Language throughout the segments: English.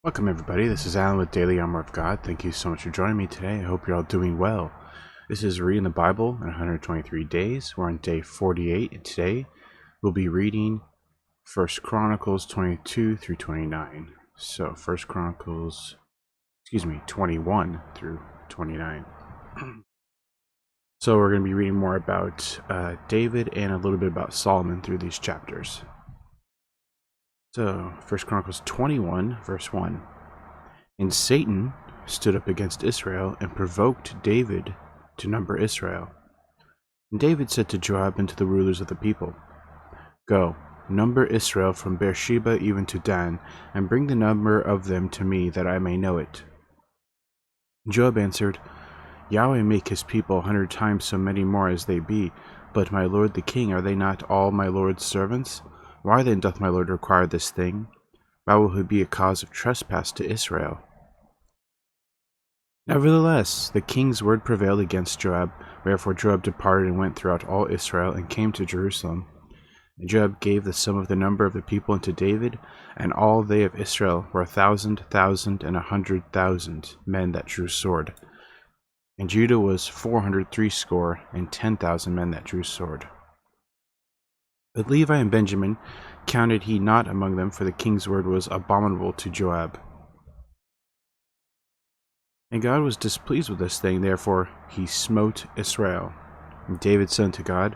Welcome everybody, this is Alan with Daily Armor of God. Thank you so much for joining me today. I hope you're all doing well. This is Reading the Bible in 123 Days. We're on day 48, and today we'll be reading 1 Chronicles 22 through 29. So 21 through 29. So we're going to be reading more about David and a little bit about Solomon through these chapters. So 1 Chronicles 21 verse 1. And Satan stood up against Israel and provoked David to number Israel. And David said to Joab and to the rulers of the people, Go, number Israel from Beersheba even to Dan, and bring the number of them to me, that I may know it. Joab answered, Yahweh make his people 100 times so many more as they be, but my lord the king, are they not all my lord's servants? Why then doth my lord require this thing? Why will he be a cause of trespass to Israel? Nevertheless, the king's word prevailed against Joab, wherefore Joab departed and went throughout all Israel, and came to Jerusalem. And Joab gave the sum of the number of the people unto David, and all they of Israel were 1,000, 100,000 men that drew sword. And Judah was 460,010 men that drew sword. But Levi and Benjamin counted he not among them, for the king's word was abominable to Joab. And God was displeased with this thing, therefore he smote Israel. And David said unto God,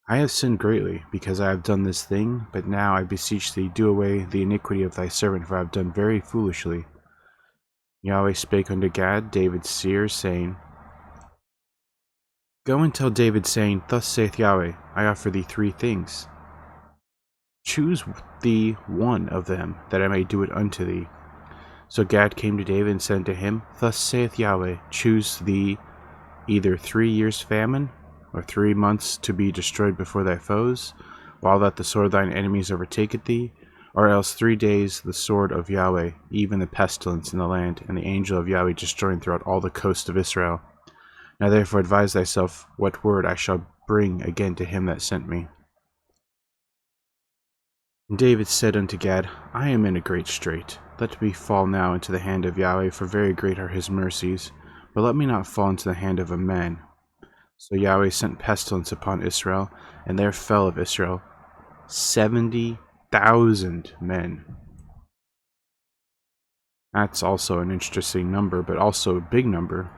I have sinned greatly, because I have done this thing, but now I beseech thee, do away the iniquity of thy servant, for I have done very foolishly. Yahweh spake unto Gad, David's seer, saying, Go and tell David, saying, Thus saith Yahweh, I offer thee 3 things. Choose thee one of them, that I may do it unto thee. So Gad came to David and said to him, Thus saith Yahweh, choose thee either 3 years' famine, or 3 months to be destroyed before thy foes, while that the sword of thine enemies overtaketh thee, or else 3 days the sword of Yahweh, even the pestilence in the land, and the angel of Yahweh destroying throughout all the coast of Israel. Now therefore advise thyself what word I shall bring again to him that sent me. And David said unto Gad, I am in a great strait. Let me fall now into the hand of Yahweh, for very great are his mercies, but let me not fall into the hand of a man. So Yahweh sent pestilence upon Israel, and there fell of Israel 70,000 men. That's also an interesting number, but also a big number.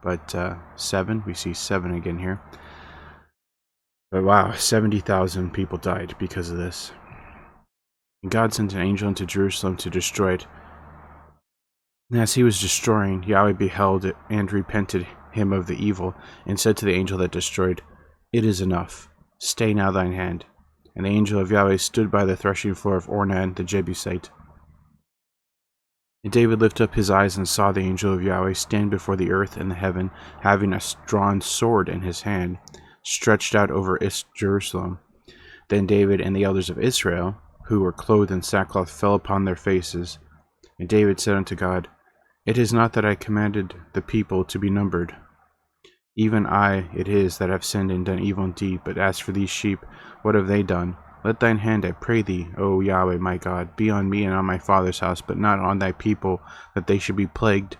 But 7, we see 7 again here. But wow, 70,000 people died because of this. And God sent an angel into Jerusalem to destroy it. And as he was destroying, Yahweh beheld it and repented him of the evil, and said to the angel that destroyed, It is enough. Stay now thine hand. And the angel of Yahweh stood by the threshing floor of Ornan the Jebusite. And David lifted up his eyes and saw the angel of Yahweh stand before the earth and the heaven, having a drawn sword in his hand, stretched out over Jerusalem. Then David and the elders of Israel, who were clothed in sackcloth, fell upon their faces. And David said unto God, It is not that I commanded the people to be numbered. Even I it is that have sinned and done evil indeed. But as for these sheep, what have they done? Let thine hand, I pray thee, O Yahweh my God, be on me and on my father's house, but not on thy people, that they should be plagued.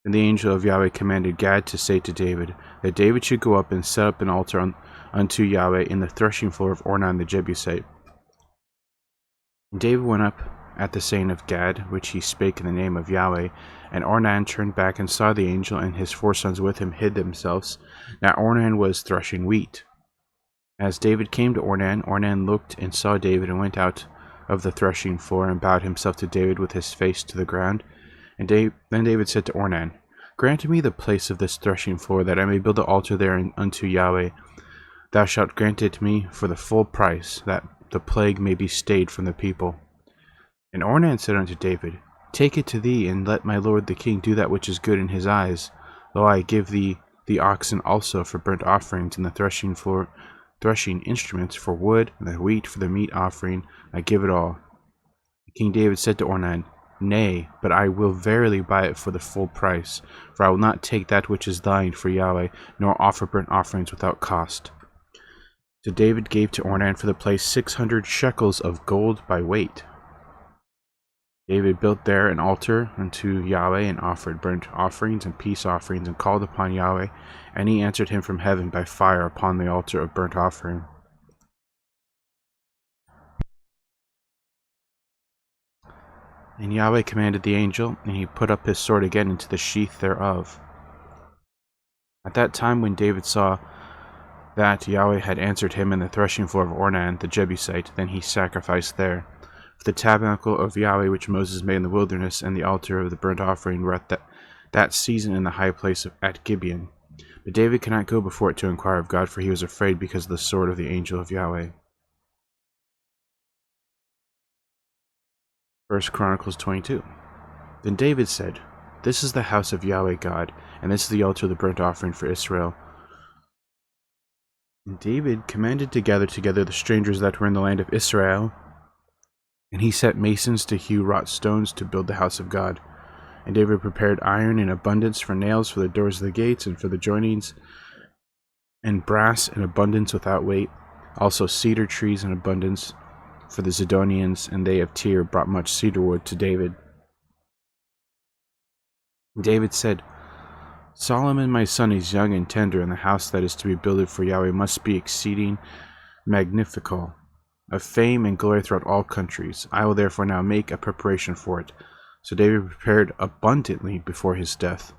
And the angel of Yahweh commanded Gad to say to David, that David should go up and set up an altar unto Yahweh in the threshing floor of Ornan the Jebusite. And David went up at the saying of Gad, which he spake in the name of Yahweh. And Ornan turned back and saw the angel, and his 4 sons with him hid themselves. Now Ornan was threshing wheat. As David came to Ornan, Ornan looked and saw David, and went out of the threshing floor, and bowed himself to David with his face to the ground. And then David said to Ornan, Grant me the place of this threshing floor, that I may build the altar there unto Yahweh. Thou shalt grant it me for the full price, that the plague may be stayed from the people. And Ornan said unto David, Take it to thee, and let my lord the king do that which is good in his eyes. Though I give thee the oxen also for burnt offerings, and the threshing instruments for wood, and the wheat for the meat offering, I give it all. King David said to Ornan, Nay, but I will verily buy it for the full price, for I will not take that which is thine for Yahweh, nor offer burnt offerings without cost. So David gave to Ornan for the place 600 shekels of gold by weight. David built there an altar unto Yahweh, and offered burnt offerings and peace offerings, and called upon Yahweh, and he answered him from heaven by fire upon the altar of burnt offering. And Yahweh commanded the angel, and he put up his sword again into the sheath thereof. At that time when David saw that Yahweh had answered him in the threshing floor of Ornan the Jebusite, then he sacrificed there. For the tabernacle of Yahweh which Moses made in the wilderness, and the altar of the burnt offering were at that season in the high place at Gibeon. But David could not go before it to inquire of God, for he was afraid because of the sword of the angel of Yahweh. 1 Chronicles 22. Then David said, This is the house of Yahweh God, and this is the altar of the burnt offering for Israel. And David commanded to gather together the strangers that were in the land of Israel, and he set masons to hew wrought stones to build the house of God. And David prepared iron in abundance for nails for the doors of the gates and for the joinings, and brass in abundance without weight, also cedar trees in abundance for the Zidonians, and they of Tyre brought much cedar wood to David. And David said, Solomon my son is young and tender, and the house that is to be builded for Yahweh must be exceeding magnifical, of fame and glory throughout all countries. I will therefore now make a preparation for it. So David prepared abundantly before his death.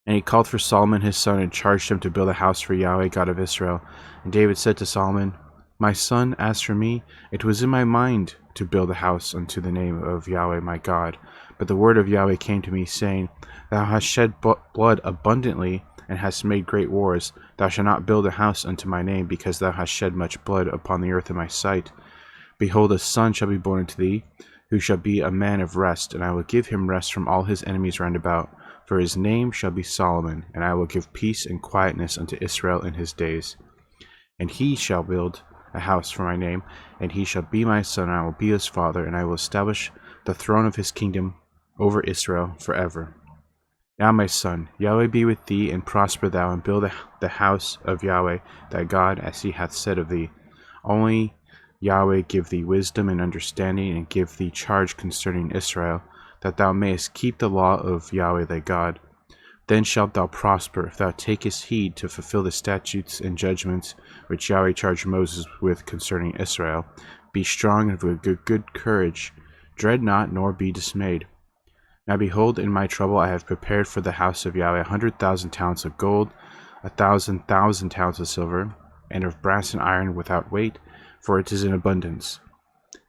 And he called for Solomon his son, and charged him to build a house for Yahweh God of Israel. And David said to Solomon, My son, as for me, it was in my mind to build a house unto the name of Yahweh my God. But the word of Yahweh came to me, saying, Thou hast shed blood abundantly, and hast made great wars. Thou shalt not build a house unto my name, because thou hast shed much blood upon the earth in my sight. Behold, a son shall be born unto thee, who shall be a man of rest, and I will give him rest from all his enemies round about. For his name shall be Solomon, and I will give peace and quietness unto Israel in his days. And he shall build a house for my name, and he shall be my son, and I will be his father, and I will establish the throne of his kingdom over Israel forever. Now, my son, Yahweh be with thee, and prosper thou, and build the house of Yahweh thy God, as he hath said of thee. Only Yahweh give thee wisdom and understanding, and give thee charge concerning Israel, that thou mayest keep the law of Yahweh thy God. Then shalt thou prosper, if thou takest heed to fulfill the statutes and judgments which Yahweh charged Moses with concerning Israel. Be strong and of good courage. Dread not, nor be dismayed. Now behold, in my trouble I have prepared for the house of Yahweh 100,000 talents of gold, 1,000 talents of silver, and of brass and iron without weight, for it is in abundance.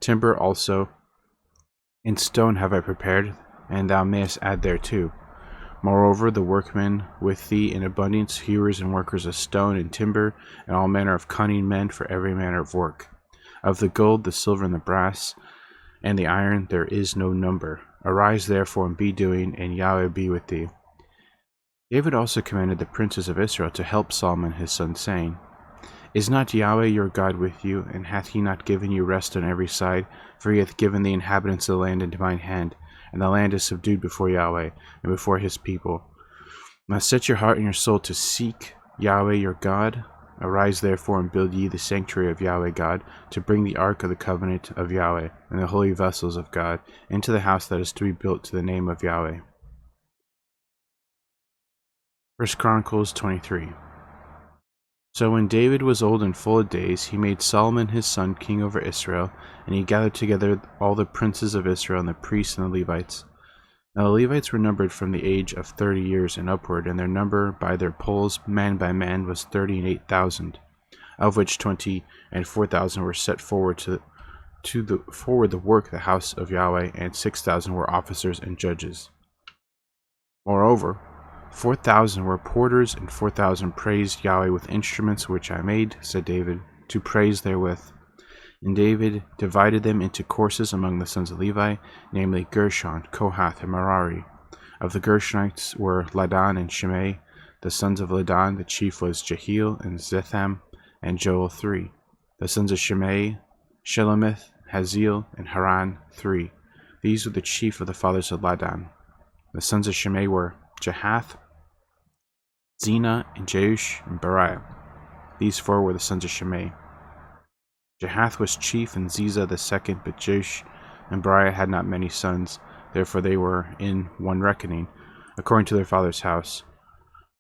Timber also and stone have I prepared, and thou mayest add thereto. Moreover, the workmen with thee in abundance, hewers and workers of stone and timber, and all manner of cunning men for every manner of work. Of the gold, the silver, and the brass, and the iron there is no number. Arise therefore and be doing, and Yahweh be with thee. David also commanded the princes of Israel to help Solomon his son, saying, Is not Yahweh your God with you, and hath he not given you rest on every side? For he hath given the inhabitants of the land into mine hand, and the land is subdued before Yahweh, and before his people. Now set your heart and your soul to seek Yahweh your God. Arise therefore and build ye the sanctuary of Yahweh God, to bring the ark of the covenant of Yahweh, and the holy vessels of God, into the house that is to be built to the name of Yahweh. 1 Chronicles 23. So when David was old and full of days, he made Solomon his son king over Israel, and he gathered together all the princes of Israel, and the priests and the Levites. Now the Levites were numbered from the age of 30 years and upward, and their number by their polls, man by man, was 38,000, of which 24,000 were set forward forward the work of the house of Yahweh, and 6,000 were officers and judges. Moreover, 4,000 were porters, and 4,000 praised Yahweh with instruments which I made, said David, to praise therewith. And David divided them into courses among the sons of Levi, namely Gershon, Kohath, and Merari. Of the Gershonites were Ladan and Shimei. The sons of Ladan, the chief was Jehiel, and Zetham, and Joel 3. The sons of Shimei, Shelomith, Haziel, and Haran 3. These were the chief of the fathers of Ladan. The sons of Shimei were Jahath, Zena, and Jeush, and Beriah. These 4 were the sons of Shimei. Jahath was chief, and Ziza the second, but Jeush and Beriah had not many sons. Therefore they were in one reckoning, according to their father's house.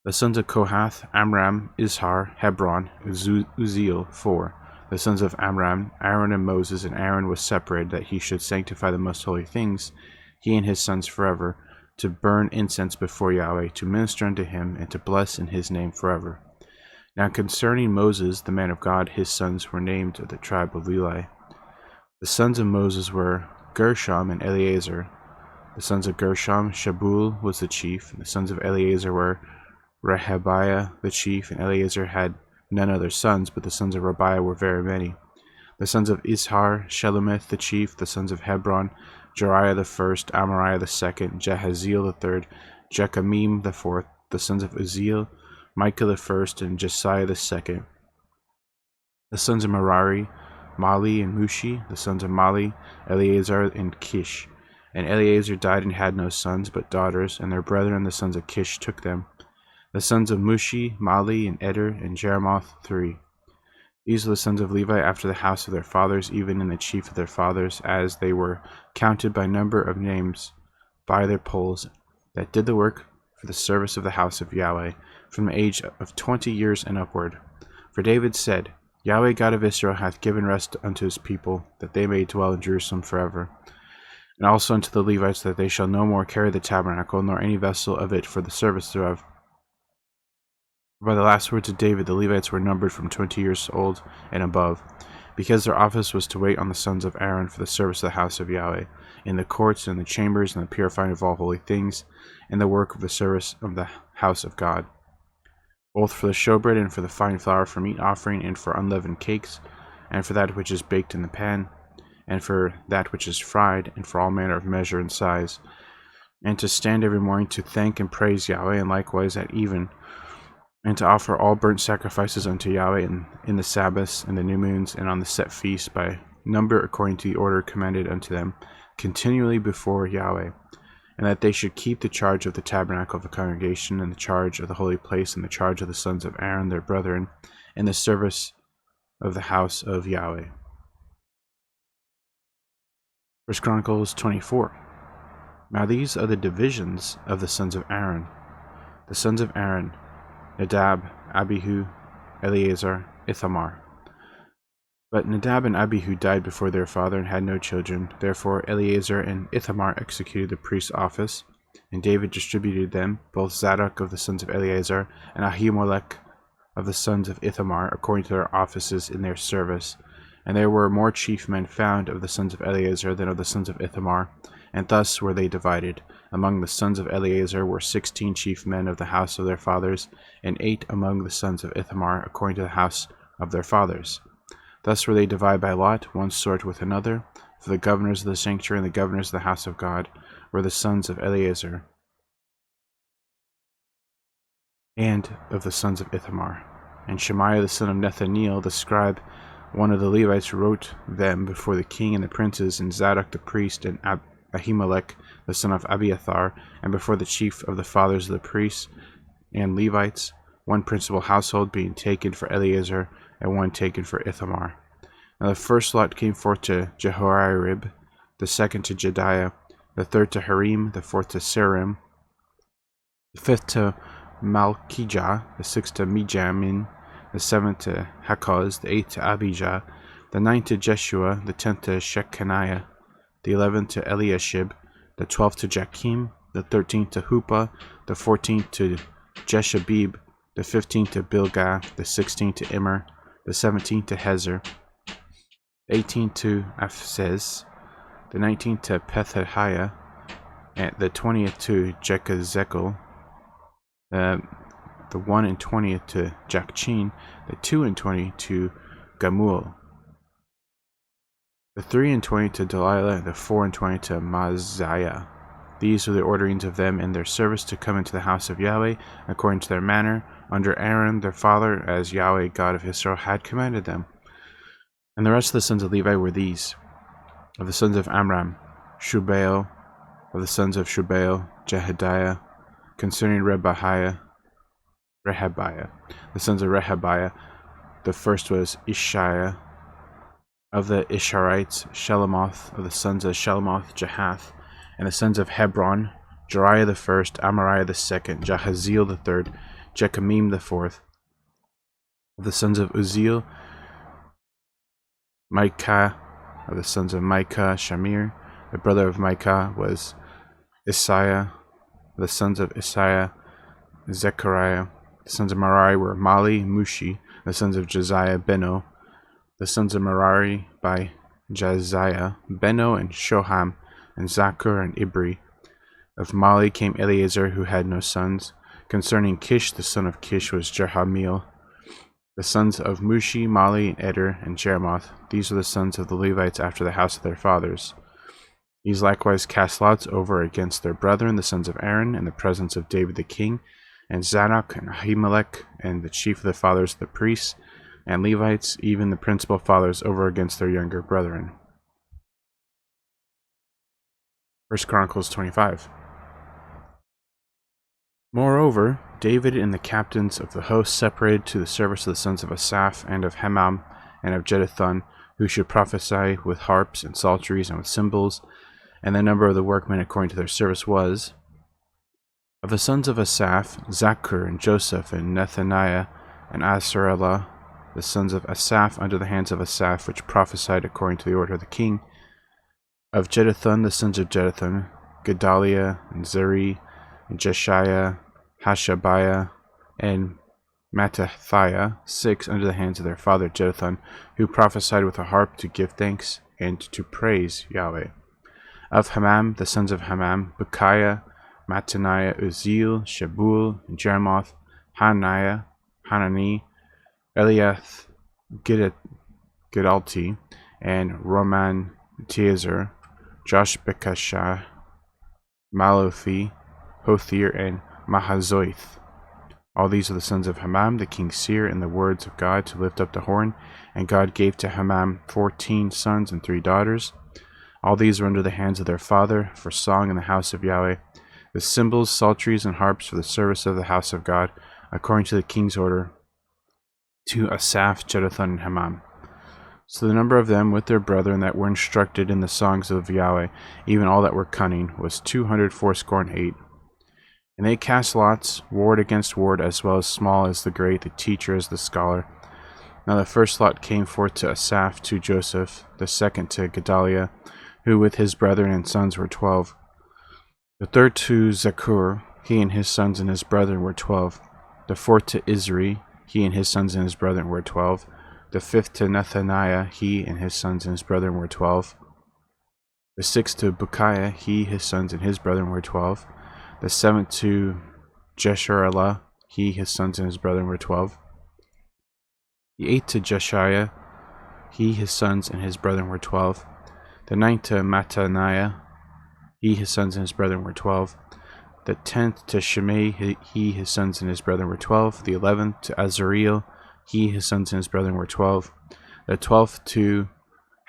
The sons of Kohath, Amram, Izhar, Hebron, Uzziel, 4. The sons of Amram, Aaron and Moses, and Aaron was separated that he should sanctify the most holy things, he and his sons forever, to burn incense before Yahweh, to minister unto him, and to bless in his name forever. Now concerning Moses, the man of God, his sons were named of the tribe of Levi. The sons of Moses were Gershom and Eleazar. The sons of Gershom, Shabul was the chief, and the sons of Eleazar were Rehabiah the chief, and Eleazar had none other sons, but the sons of Rehabiah were very many. The sons of Izhar, Shelomith the chief, the sons of Hebron, Jeriah the first, Amariah the second, Jahaziel the third, Jechamim the fourth, the sons of Uzziel, Micah the first, and Jesiah the second. The sons of Merari, Mali and Mushi, the sons of Mali, Eleazar and Kish. And Eleazar died and had no sons, but daughters, and their brethren the sons of Kish took them. The sons of Mushi, Mali, and Eder, and Jeremoth, 3. These are the sons of Levi after the house of their fathers, even in the chief of their fathers, as they were counted by number of names by their polls, that did the work for the service of the house of Yahweh, from the age of 20 years and upward. For David said, Yahweh God of Israel hath given rest unto his people, that they may dwell in Jerusalem forever. And also unto the Levites, that they shall no more carry the tabernacle, nor any vessel of it for the service thereof. By the last words of David, the Levites were numbered from 20 years old and above, because their office was to wait on the sons of Aaron for the service of the house of Yahweh, in the courts and the chambers and the purifying of all holy things, and the work of the service of the house of God, both for the showbread and for the fine flour for meat offering, and for unleavened cakes, and for that which is baked in the pan, and for that which is fried, and for all manner of measure and size, and to stand every morning to thank and praise Yahweh, and likewise at even, and to offer all burnt sacrifices unto Yahweh in the Sabbaths and the new moons, and on the set feasts by number according to the order commanded unto them, continually before Yahweh, and that they should keep the charge of the tabernacle of the congregation, and the charge of the holy place, and the charge of the sons of Aaron their brethren, in the service of the house of Yahweh. 1 Chronicles 24. Now these are the divisions of the sons of Aaron. The sons of Aaron, Nadab, Abihu, Eleazar, Ithamar. But Nadab and Abihu died before their father and had no children. Therefore Eleazar and Ithamar executed the priest's office, and David distributed them, both Zadok of the sons of Eleazar and Ahimelech of the sons of Ithamar, according to their offices in their service. And there were more chief men found of the sons of Eleazar than of the sons of Ithamar, and thus were they divided. Among the sons of Eleazar were 16 chief men of the house of their fathers, and 8 among the sons of Ithamar, according to the house of their fathers. Thus were they divided by lot, one sort with another. For the governors of the sanctuary and the governors of the house of God were the sons of Eleazar, and of the sons of Ithamar. And Shemaiah the son of Nethaneel, the scribe, one of the Levites, wrote them before the king and the princes, and Zadok the priest, and Ahimelech the son of Abiathar, and before the chief of the fathers of the priests and Levites, one principal household being taken for Eleazar, and one taken for Ithamar. Now the first lot came forth to Jehoiarib, the second to Jediah, the third to Harim, the fourth to Sarim, the fifth to Malchijah, the sixth to Mijamin, the seventh to Hakkoz, the eighth to Abijah, the ninth to Jeshua, the 10th to Shechaniah, the 11th to Eliashib, the 12th to Jachim, the 13th to Huppah, the 14th to Jeshabib, the 15th to Bilgah, the 16th to Immer, the 17th to Hezer, the 18th to Aphzez, the 19th to Pethahiah, and the 20th to Jekazekel, the 1 and 20th to Jachin, the 2 and 20 to Gamuel, the 3 and 20 to Delilah, the 4 and 20 to Maziah. These were the orderings of them in their service to come into the house of Yahweh, according to their manner, under Aaron their father, as Yahweh God of Israel had commanded them. And the rest of the sons of Levi were these: of the sons of Amram, Shubael; of the sons of Shubael, Jehediah; concerning Rehabiah. The sons of Rehabiah, the first was Ishiah; Of the Isharites, Shelomoth. Of the sons of Shelomoth, Jahath. And the sons of Hebron, Jeriah the first, Amariah the second, Jahaziel the third, Jechamim the fourth. Of the sons of Uzziel, Micah. Of the sons of Micah, Shamir. The brother of Micah was Isaiah. Of the sons of Isaiah, Zechariah. The sons of Merari were Mali, Mushi. The sons of Josiah, Beno. The sons of Merari by Josiah, Beno and Shoham, and Zakur and Ibri. Of Mali came Eleazar, who had no sons. Concerning Kish, the son of Kish was Jerahmeel. The sons of Mushi, Mali, and Eder, and Jeremoth. These are the sons of the Levites after the house of their fathers. These likewise cast lots over against their brethren, the sons of Aaron, in the presence of David the king, and Zadok, and Ahimelech, and the chief of the fathers of the priests, and Levites, even the principal fathers, over against their younger brethren. 1 Chronicles 25. Moreover, David and the captains of the host separated to the service of the sons of Asaph, and of Hemam, and of Jeduthun, who should prophesy with harps and psalteries and with cymbals, and the number of the workmen according to their service was, of the sons of Asaph, Zakur, and Joseph, and Nethaniah, and Asarellah, the sons of Asaph under the hands of Asaph, which prophesied according to the order of the king. Of Jeduthun, the sons of Jeduthun, Gedaliah, and Zeri, and Jeshiah, Hashabiah, and Mattathiah, 6 under the hands of their father Jeduthun, who prophesied with a harp to give thanks and to praise Yahweh. Of Hamam, the sons of Hamam, Bechiah, Mattaniah, Uzziel, Shebuel, and Jeremoth, Hanani, Eliath, Gidalti, and Roman Tiezer, Joshbekashah, Malothi, Hothir, and Mahazoith. All these are the sons of Hamam, the king's seer, in the words of God to lift up the horn. And God gave to Hamam 14 sons and 3 daughters. All these were under the hands of their father for song in the house of Yahweh, with cymbals, psalteries, and harps for the service of the house of God, according to the king's order, to Asaph, Jeduthun, and Hamam. So the number of them with their brethren that were instructed in the songs of Yahweh, even all that were cunning, was 268. And they cast lots, ward against ward, as well as small as the great, the teacher as the scholar. Now the first lot came forth to Asaph, to Joseph, the second to Gedaliah, who with his brethren and sons were 12. The third to Zakur, he and his sons and his brethren were 12. The fourth to Isri, he and his sons and his brethren were 12. The fifth to Nethaniah, he and his sons and his brethren were 12. The sixth to Bechiah, he, his sons and his brethren were 12. The seventh to Jesharellah, he, his sons and his brethren were 12. The eighth to Jeshiah, he, his sons and his brethren were 12. The ninth to Mattaniah, he, his sons and his brethren were 12. The 10th to Shimei, he, his sons and his brethren were 12. The 11th to Azareel, he, his sons and his brethren were 12. The 12th to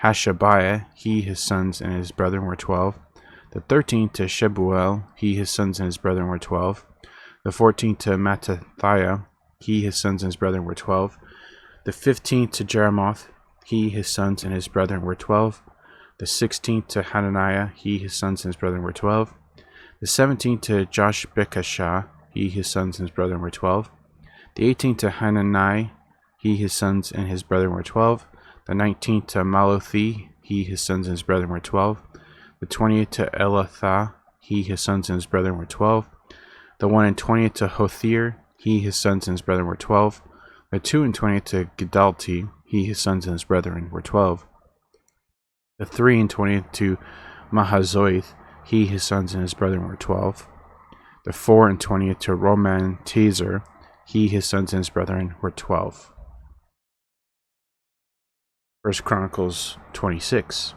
Hashabiah, he, his sons and his brethren were 12. The 13th to Shebuel, he, his sons and his brethren were 12. The 14th to Mattathiah, he, his sons and his brethren were 12. The 15th to Jeremoth, he, his sons and his brethren were 12. The 16th to Hananiah, he, his sons and his brethren were 12. The 17th to Joshbekashah, he, his sons and his brethren were 12. The 18th to Hanani, he, his sons and his brethren were 12. The 19th to Malothi, he, his sons and his brethren were 12. The 20th to Elathah, he, his sons and his brethren were 12. The 21st to Hothir, he, his sons and his brethren were 12. The 22nd to Gedalti, he, his sons and his brethren were 12. The 23rd to Mahazoith, he, his sons and his brethren were 12. The 24th to Roman Tezer, he, his sons and his brethren were 12. 1 Chronicles 26.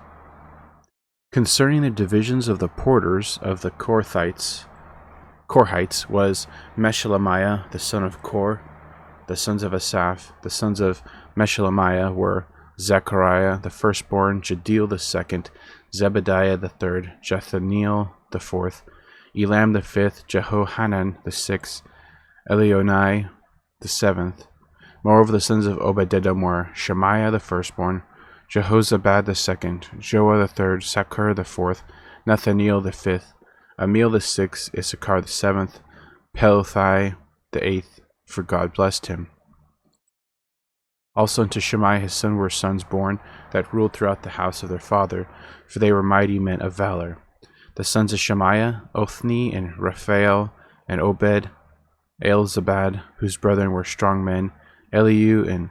Concerning the divisions of the porters of the Korhites was Meshelemiah the son of Kor. The sons of Asaph, the sons of Meshelemiah were Zechariah the firstborn, Jediel the second, Zebediah the third, Jethaniel the fourth, Elam the fifth, Jehohanan the sixth, Elionai the seventh. Moreover, the sons of Obed-Edom were Shemaiah the firstborn, Jehozabad the second, Joah the third, Sakur the fourth, Nathaniel the fifth, Amiel the sixth, Issachar the seventh, Peluthai the eighth, for God blessed him. Also unto Shemaiah his son were sons born, that ruled throughout the house of their father, for they were mighty men of valor. The sons of Shemaiah, Othni, and Raphael, and Obed, Elzabad, whose brethren were strong men, Eliu, and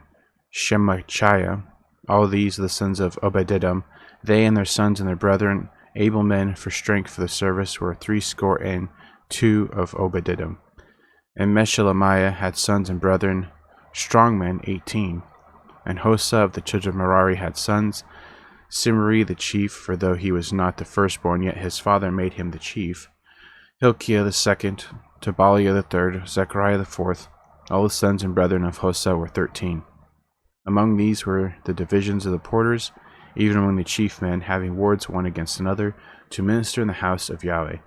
Shemachiah. All these are the sons of Obed-Edom. They and their sons and their brethren, able men for strength for the service, were 62 of Obed-Edom. And Meshelemiah had sons and brethren, strong men, 18. And Hosa of the children of Merari had sons, Simri the chief, for though he was not the firstborn, yet his father made him the chief, Hilkiah the second, Tobaliah the third, Zechariah the fourth. All the sons and brethren of Hosa were 13. Among these were the divisions of the porters, even among the chief men, having wards one against another, to minister in the house of Yahweh.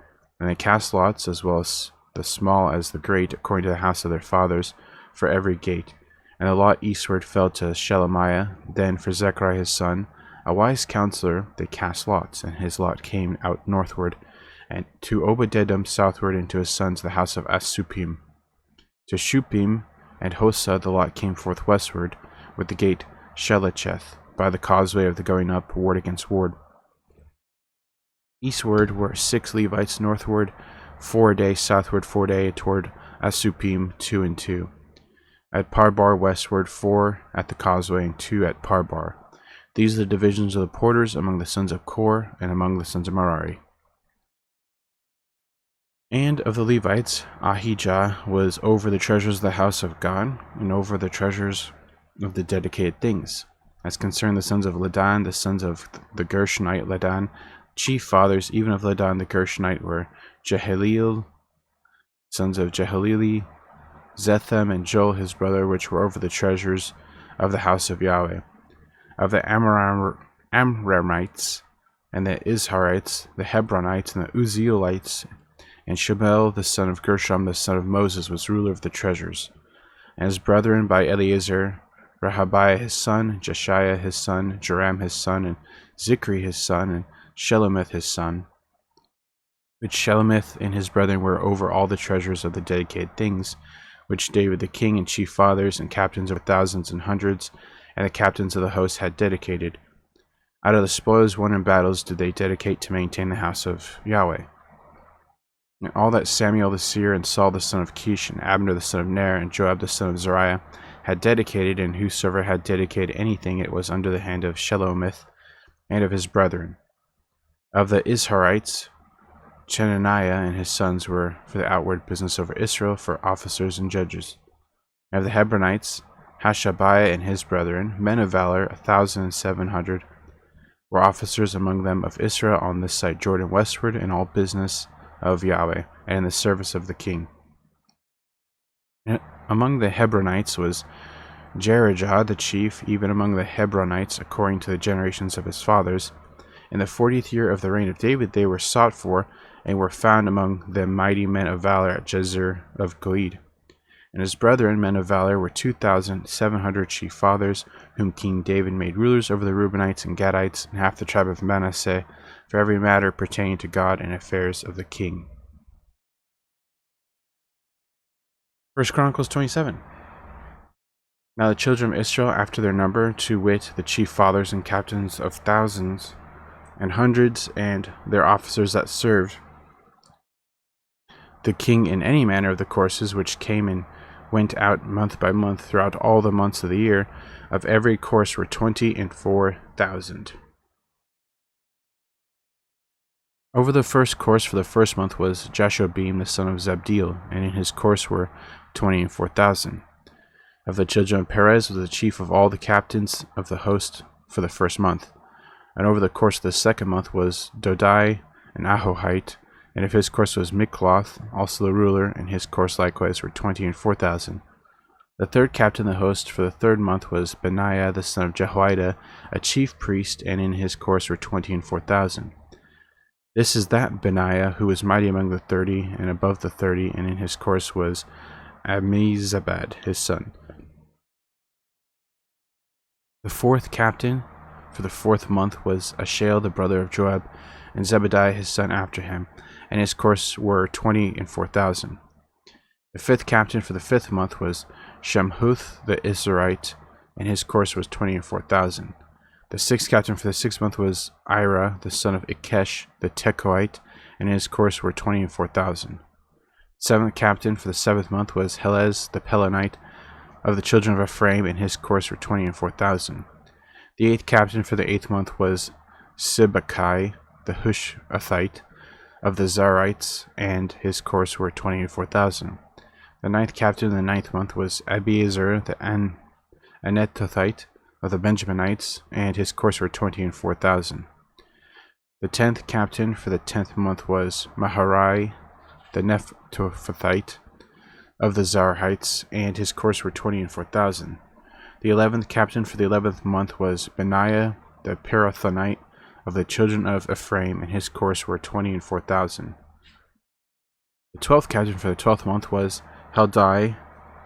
And they cast lots, as well as the small as the great, according to the house of their fathers, for every gate. And the lot eastward fell to Shelemiah. Then for Zechariah his son, a wise counselor, they cast lots, and his lot came out northward, and to Obed-Edom southward, and to his sons the house of Asupim. To Shupim and Hosa the lot came forth westward, with the gate Shelecheth, by the causeway of the going up, ward against ward. Eastward were 6 Levites, northward 4 a day, southward 4 a day, toward Asupim 2 and 2. At Parbar westward 4 at the causeway, and 2 at Parbar. These are the divisions of the porters among the sons of Kor, and among the sons of Merari. And of the Levites, Ahijah was over the treasures of the house of God, and over the treasures of the dedicated things. As concerned the sons of Ladan, the sons of the Gershonite Ladan, chief fathers even of Ladan the Gershonite were Jehaleel, sons of Jehaleli, Zethem, and Joel his brother, which were over the treasures of the house of Yahweh. Of the Amramites, and the Izharites, the Hebronites, and the Uzzielites, and Shebel the son of Gershom, the son of Moses, was ruler of the treasures. And his brethren by Eleazar, Rehabiah his son, Jeshiah his son, Joram his son, and Zichri his son, and Shelomith his son. Which Shelomith and his brethren were over all the treasures of the dedicated things, which David the king and chief fathers and captains of thousands and hundreds, and the captains of the host had dedicated. Out of the spoils won in battles did they dedicate to maintain the house of Yahweh. And all that Samuel the seer, and Saul the son of Kish, and Abner the son of Ner, and Joab the son of Zeruiah had dedicated, and whosoever had dedicated anything, it was under the hand of Shelomith and of his brethren. Of the Izharites, Chenaniah and his sons were for the outward business over Israel, for officers and judges. And of the Hebronites, Hashabiah and his brethren, men of valor, 1,700, were officers among them of Israel on this side Jordan westward, in all business of Yahweh, and in the service of the king. And among the Hebronites was Jerijah the chief, even among the Hebronites, according to the generations of his fathers. In the 40th year of the reign of David they were sought for, and were found among the mighty men of valor at Jezer of Gilead. And his brethren, men of valor, were 2,700 chief fathers, whom King David made rulers over the Reubenites and Gadites, and half the tribe of Manasseh, for every matter pertaining to God and affairs of the king. 1 Chronicles 27. Now the children of Israel, after their number, to wit, the chief fathers and captains of thousands and hundreds, and their officers that served the king in any manner of the courses which came and went out month by month throughout all the months of the year, of every course were 24,000. Over the first course for the first month was Jashobeam the son of Zabdiel, and in his course were 24,000. Of the children of Perez was the chief of all the captains of the host for the first month. And over the course of the second month was Dodai and Ahohite, and of his course was Mikloth, also the ruler, and his course likewise were 24,000. The third captain of the host for the third month was Benaiah the son of Jehoiada, a chief priest, and in his course were 24,000. This is that Benaiah who was mighty among the 30 and above the 30, and in his course was Ammizabad his son. The fourth captain for the 4th month was Ashael the brother of Joab, and Zebadiah his son after him, and his course were 24,000. The 5th captain for the 5th month was Shamhuth the Israelite, and his course was 24,000. The 6th captain for the 6th month was Ira the son of Ikesh the Tekoite, and his course were 24,000. 7th captain for the 7th month was Helez the Pelonite of the children of Ephraim, and his course were 24,000. The 8th captain for the 8th month was Sibbecai the Hushathite of the Zarites, and his course were 24,000. The 9th captain in the 9th month was Abiezer the Anetothite of the Benjaminites, and his course were 24,000. The 10th captain for the 10th month was Maharai the Nephtophite of the Zarahites, and his course were 24,000. The 11th captain for the 11th month was Benaiah the Pirathonite of the children of Ephraim, and his course were 24,000. The 12th captain for the 12th month was Heldai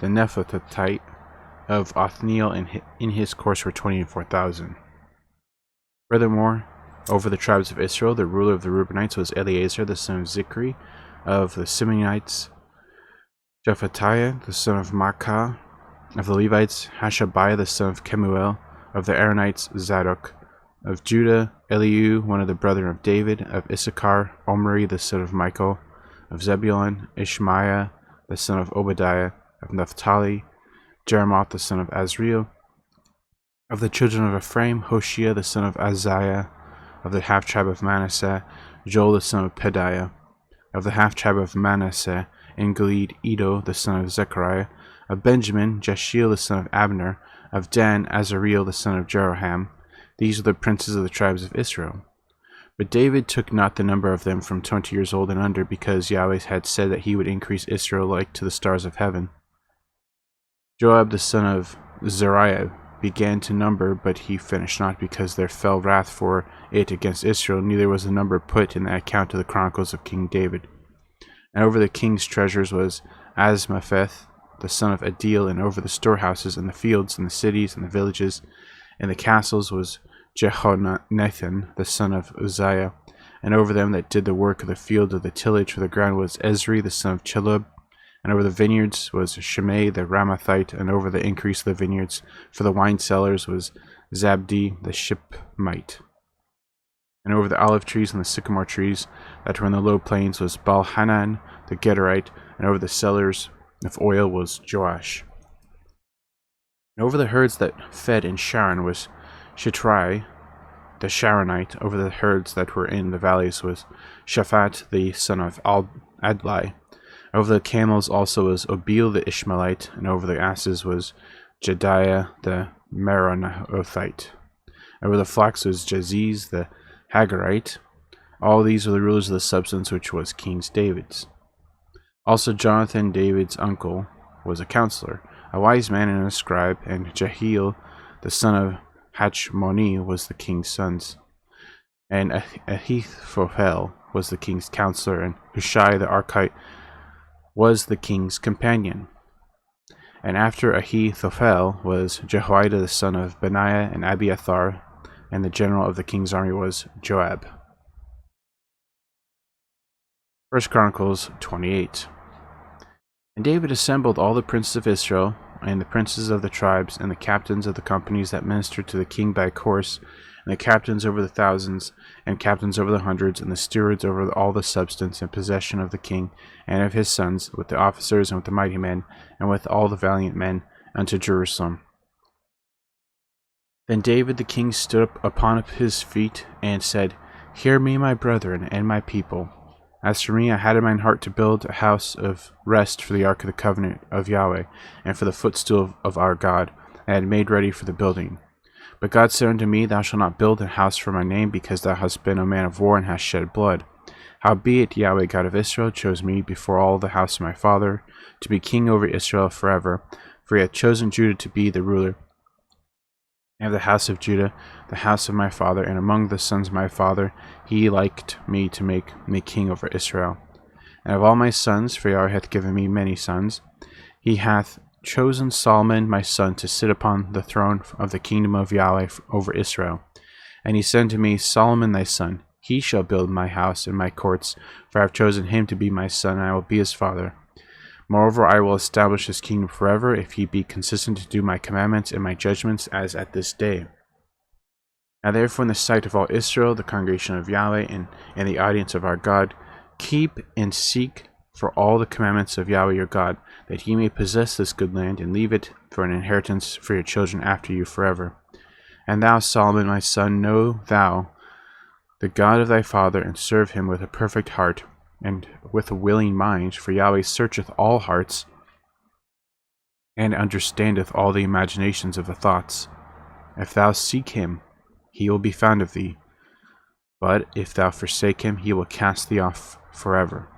the Nephthatite of Othniel, and in his course were 24,000. Furthermore, over the tribes of Israel, the ruler of the Reubenites was Eleazar the son of Zikri of the Simeonites, Jephatiah the son of Maacah of the Levites, Hashabiah the son of Kemuel of the Aaronites, Zadok of Judah, Eliu, one of the brethren of David, of Issachar, Omri the son of Michael, of Zebulun, Ishmaiah the son of Obadiah, of Naphtali, Jeremoth the son of Azriel, of the children of Ephraim, Hoshea the son of Azariah, of the half-tribe of Manasseh, Joel the son of Pedaiah, of the half-tribe of Manasseh, in Gilead, Edo the son of Zechariah, of Benjamin, Jeshiel the son of Abner, of Dan, Azareel the son of Jeroham. These are the princes of the tribes of Israel. But David took not the number of them from 20 years old and under, because Yahweh had said that he would increase Israel like to the stars of heaven. Joab the son of Zeruiah began to number, but he finished not, because there fell wrath for it against Israel, neither was the number put in the account of the chronicles of King David. And over the king's treasures was Asmapheth the son of Adil, and over the storehouses and the fields and the cities and the villages and the castles was Jehonathan the son of Uzziah, and over them that did the work of the field of the tillage for the ground was Ezri the son of Chelub, and over the vineyards was Shimei the Ramathite, and over the increase of the vineyards for the wine cellars was Zabdi the Shipmite. And over the olive trees and the sycamore trees that were in the low plains was Baal-Hanan the Gederite, and over the cellars of oil was Joash. And over the herds that fed in Sharon was Shitrai the Sharonite. Over the herds that were in the valleys was Shaphat the son of Adlai. Over the camels also was Obil the Ishmaelite, and over the asses was Jediah the Meronothite. Over the flocks was Jaziz the Hagarite. All these were the rulers of the substance which was King David's. Also Jonathan, David's uncle, was a counselor, a wise man and a scribe, and Jehiel, the son of Hachmoni, was the king's sons. And Ahithophel was the king's counselor, and Hushai the Archite was the king's companion. And after Ahithophel was Jehoiada the son of Benaiah, and Abiathar, and the general of the king's army was Joab. 1 Chronicles 28. And David assembled all the princes of Israel, and the princes of the tribes, and the captains of the companies that ministered to the king by course, and the captains over the thousands, and captains over the hundreds, and the stewards over all the substance and possession of the king and of his sons, with the officers and with the mighty men, and with all the valiant men, unto Jerusalem. Then David the king stood up upon his feet, and said, Hear me, my brethren, and my people. As for me, I had in mine heart to build a house of rest for the ark of the covenant of Yahweh, and for the footstool of our God. I had made ready for the building. But God said unto me, Thou shalt not build a house for my name, because thou hast been a man of war, and hast shed blood. Howbeit Yahweh God of Israel chose me before all the house of my father, to be king over Israel forever, for he hath chosen Judah to be the ruler. And of the house of Judah, the house of my father, and among the sons of my father, he liked me to make me king over Israel. And of all my sons, for Yahweh hath given me many sons, he hath chosen Solomon my son to sit upon the throne of the kingdom of Yahweh over Israel. And he said to me, Solomon thy son, he shall build my house and my courts, for I have chosen him to be my son, and I will be his father. Moreover, I will establish his kingdom forever, if he be consistent to do my commandments and my judgments, as at this day. Now therefore, in the sight of all Israel, the congregation of Yahweh, and in the audience of our God, keep and seek for all the commandments of Yahweh your God, that ye may possess this good land, and leave it for an inheritance for your children after you forever. And thou, Solomon, my son, know thou the God of thy father, and serve him with a perfect heart, and with a willing mind, for Yahweh searcheth all hearts, and understandeth all the imaginations of the thoughts. If thou seek him, he will be found of thee, but if thou forsake him, he will cast thee off forever.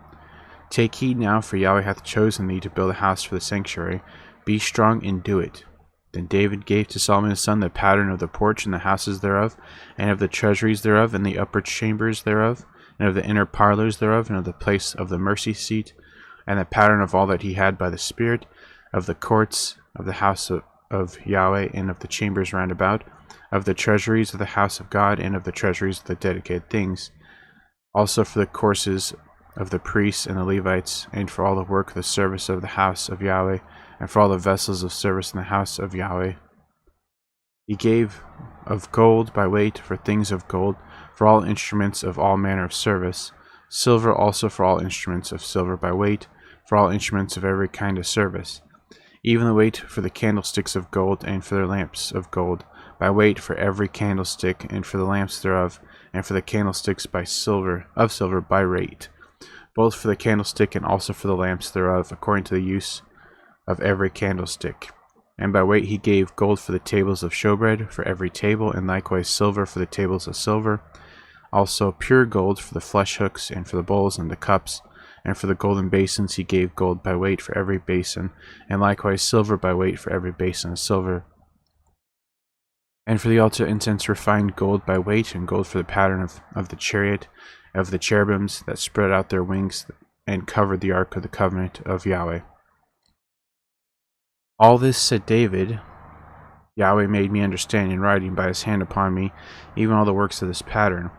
Take heed now, for Yahweh hath chosen thee to build a house for the sanctuary. Be strong and do it. Then David gave to Solomon his son the pattern of the porch and the houses thereof, and of the treasuries thereof, and the upper chambers thereof, and of the inner parlors thereof, and of the place of the mercy seat, and the pattern of all that he had by the Spirit, of the courts of the house of Yahweh, and of the chambers round about, of the treasuries of the house of God, and of the treasuries of the dedicated things, also for the courses of the priests and the Levites, and for all the work of the service of the house of Yahweh, and for all the vessels of service in the house of Yahweh. He gave of gold by weight for things of gold, for all instruments of all manner of service, silver also for all instruments of silver by weight, for all instruments of every kind of service, even the weight for the candlesticks of gold, and for their lamps of gold, by weight for every candlestick, and for the lamps thereof, and for the candlesticks by silver by rate, both for the candlestick and also for the lamps thereof, according to the use of every candlestick. And by weight he gave gold for the tables of showbread, for every table, and likewise silver for the tables of silver, also pure gold for the flesh hooks, and for the bowls and the cups, and for the golden basins he gave gold by weight for every basin, and likewise silver by weight for every basin of silver. And for the altar incense refined gold by weight, and gold for the pattern of the chariot, of the cherubims that spread out their wings, and covered the ark of the covenant of Yahweh. All this said David, Yahweh made me understand in writing by his hand upon me, even all the works of this pattern.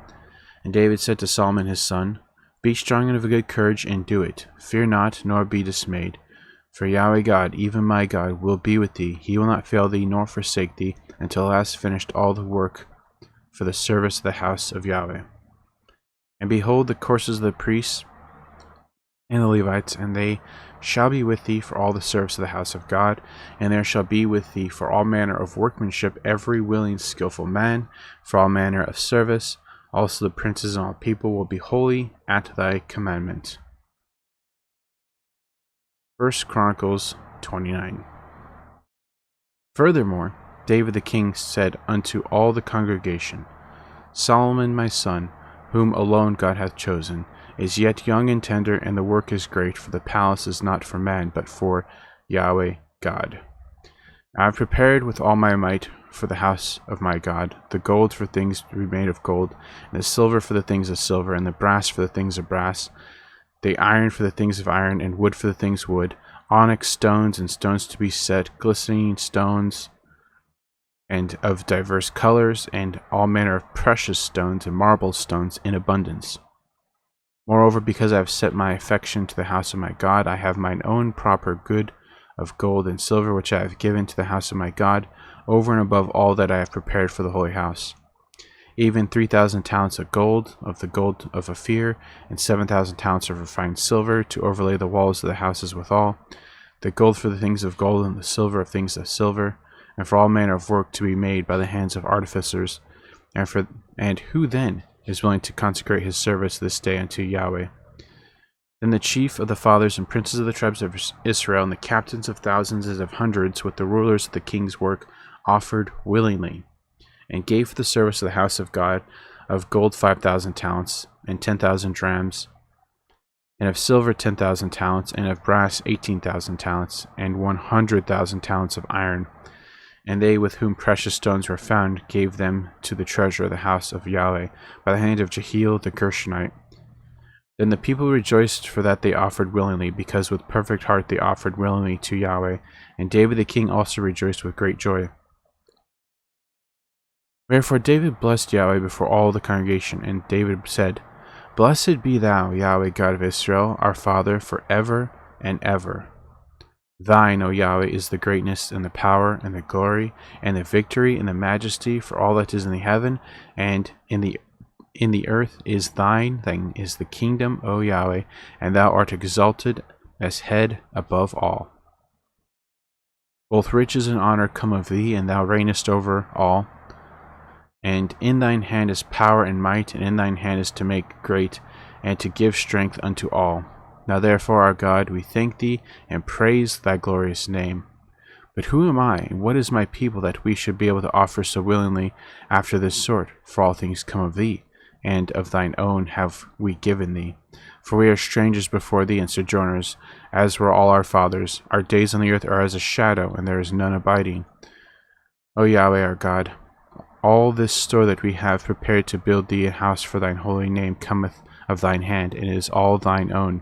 And David said to Solomon his son, Be strong and of a good courage, and do it. Fear not, nor be dismayed. For Yahweh God, even my God, will be with thee. He will not fail thee, nor forsake thee, until thou hast finished all the work for the service of the house of Yahweh. And behold, the courses of the priests and the Levites, and they shall be with thee for all the service of the house of God, and there shall be with thee for all manner of workmanship every willing skillful man, for all manner of service. Also the princes and all people will be holy at thy commandment. 1 Chronicles 29. Furthermore, David the king said unto all the congregation, Solomon my son, whom alone God hath chosen, is yet young and tender, and the work is great, for the palace is not for man, but for Yahweh God. I have prepared with all my might for the house of my God, the gold for things to be made of gold, and the silver for the things of silver, and the brass for the things of brass, the iron for the things of iron, and wood for the things wood, onyx stones and stones to be set, glistening stones, and of diverse colors, and all manner of precious stones and marble stones in abundance. Moreover, because I have set my affection to the house of my God, I have mine own proper good of gold and silver, which I have given to the house of my God, over and above all that I have prepared for the holy house. Even 3,000 talents of gold, of the gold of Ophir, and 7,000 talents of refined silver, to overlay the walls of the houses withal, the gold for the things of gold, and the silver of things of silver, and for all manner of work to be made by the hands of artificers. And who then is willing to consecrate his service this day unto Yahweh? Then the chief of the fathers and princes of the tribes of Israel, and the captains of thousands and of hundreds, with the rulers of the king's work, offered willingly, and gave for the service of the house of God of gold 5,000 talents, and 10,000 drams, and of silver 10,000 talents, and of brass 18,000 talents, and 100,000 talents of iron. And they with whom precious stones were found gave them to the treasurer of the house of Yahweh by the hand of Jehiel the Gershonite. Then the people rejoiced for that they offered willingly, because with perfect heart they offered willingly to Yahweh. And David the king also rejoiced with great joy. Wherefore David blessed Yahweh before all the congregation, and David said, Blessed be thou, Yahweh God of Israel, our Father, for ever and ever. Thine, O Yahweh, is the greatness and the power and the glory and the victory and the majesty, for all that is in the heaven and in the earth is thine. Thine is the kingdom, O Yahweh, and thou art exalted as head above all. Both riches and honor come of thee, and thou reignest over all. And in thine hand is power and might, and in thine hand is to make great, and to give strength unto all. Now therefore, our God, we thank thee, and praise thy glorious name. But who am I, and what is my people, that we should be able to offer so willingly after this sort? For all things come of thee, and of thine own have we given thee. For we are strangers before thee, and sojourners, as were all our fathers. Our days on the earth are as a shadow, and there is none abiding. O Yahweh our God, all this store that we have prepared to build thee a house for thine holy name cometh of thine hand, and is all thine own.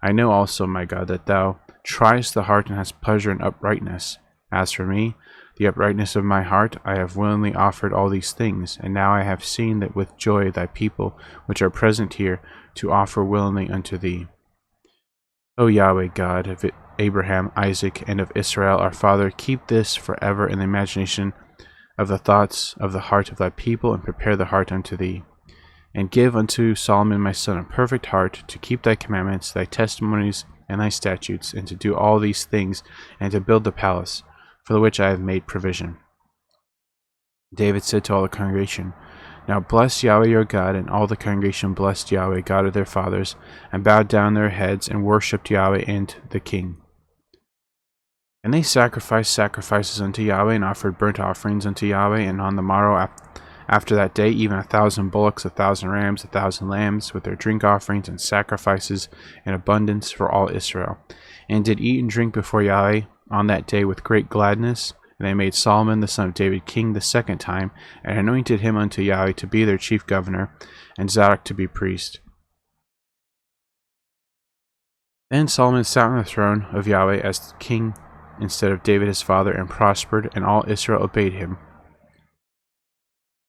I know also, my God, that thou triest the heart and hast pleasure in uprightness. As for me, the uprightness of my heart, I have willingly offered all these things, and now I have seen that with joy thy people, which are present here, to offer willingly unto thee. O Yahweh God of Abraham, Isaac, and of Israel our father, keep this forever in the imagination of the thoughts of the heart of thy people, and prepare the heart unto thee. And give unto Solomon my son a perfect heart, to keep thy commandments, thy testimonies, and thy statutes, and to do all these things, and to build the palace, for the which I have made provision. David said to all the congregation, Now bless Yahweh your God. And all the congregation blessed Yahweh, God of their fathers, and bowed down their heads, and worshipped Yahweh and the king. And they sacrificed sacrifices unto Yahweh, and offered burnt offerings unto Yahweh. And on the morrow after that day, even 1,000 bullocks, 1,000 rams, 1,000 lambs, with their drink offerings and sacrifices in abundance for all Israel. And did eat and drink before Yahweh on that day with great gladness. And they made Solomon the son of David king the second time, and anointed him unto Yahweh to be their chief governor, and Zadok to be priest. Then Solomon sat on the throne of Yahweh as king instead of David his father, and prospered, and all Israel obeyed him.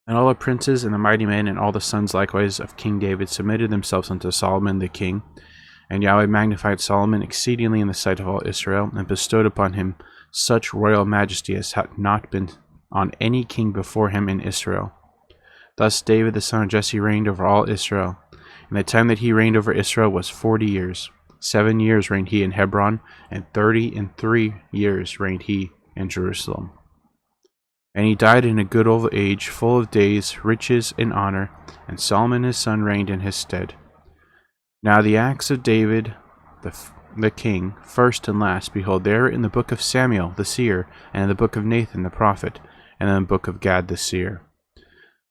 And all the princes and the mighty men and all the sons likewise of King David submitted themselves unto Solomon the king. And Yahweh magnified Solomon exceedingly in the sight of all Israel, and bestowed upon him such royal majesty as had not been on any king before him in Israel. Thus David the son of Jesse reigned over all Israel. And the time that he reigned over Israel was 40 years. 7 years reigned he in Hebron, and 33 years reigned he in Jerusalem. And he died in a good old age, full of days, riches, and honor, and Solomon his son reigned in his stead. Now the acts of David the king, first and last, behold, they are in the book of Samuel the seer, and in the book of Nathan the prophet, and in the book of Gad the seer,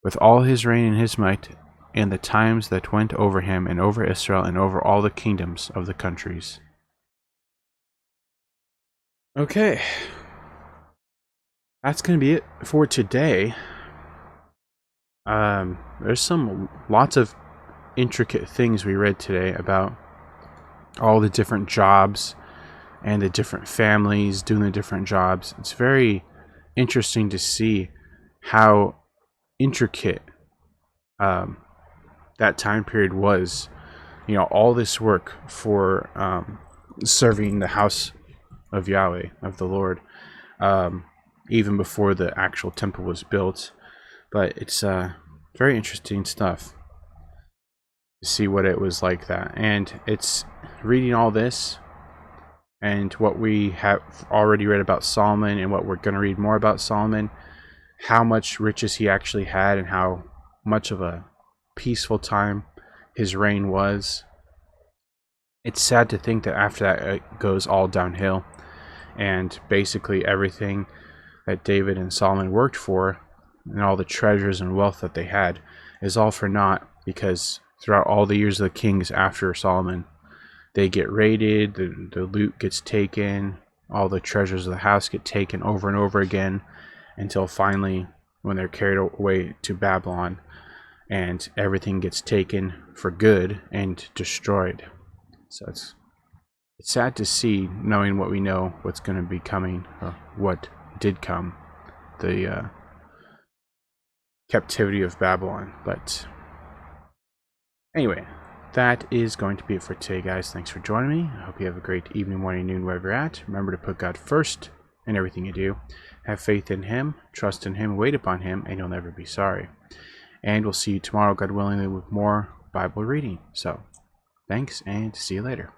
with all his reign and his might, and the times that went over him, and over Israel, and over all the kingdoms of the countries. Okay. That's going to be it for today. There's lots of intricate things we read today about all the different jobs and the different families doing the different jobs. It's very interesting to see how intricate that time period was. You know, all this work for serving the house of Yahweh, of the Lord. Even before the actual temple was built. But it's very interesting stuff to see what it was like that. And it's reading all this and what we have already read about Solomon and what we're going to read more about Solomon, how much riches he actually had and how much of a peaceful time his reign was. It's sad to think that after that it goes all downhill, and basically everything that David and Solomon worked for, and all the treasures and wealth that they had, is all for naught, because throughout all the years of the kings after Solomon, they get raided, the loot gets taken, all the treasures of the house get taken over and over again, until finally, when they're carried away to Babylon, and everything gets taken for good and destroyed. So it's sad to see, knowing what we know, what's going to be coming, or what did come, the captivity of Babylon. But anyway, that is going to be it for today, guys. Thanks for joining me. I hope you have a great evening, morning, noon, wherever you're at. Remember to put God first in everything you do. Have faith in Him, trust in Him, wait upon Him, and you'll never be sorry. And we'll see you tomorrow, God willing, with more Bible reading. So, thanks, and see you later.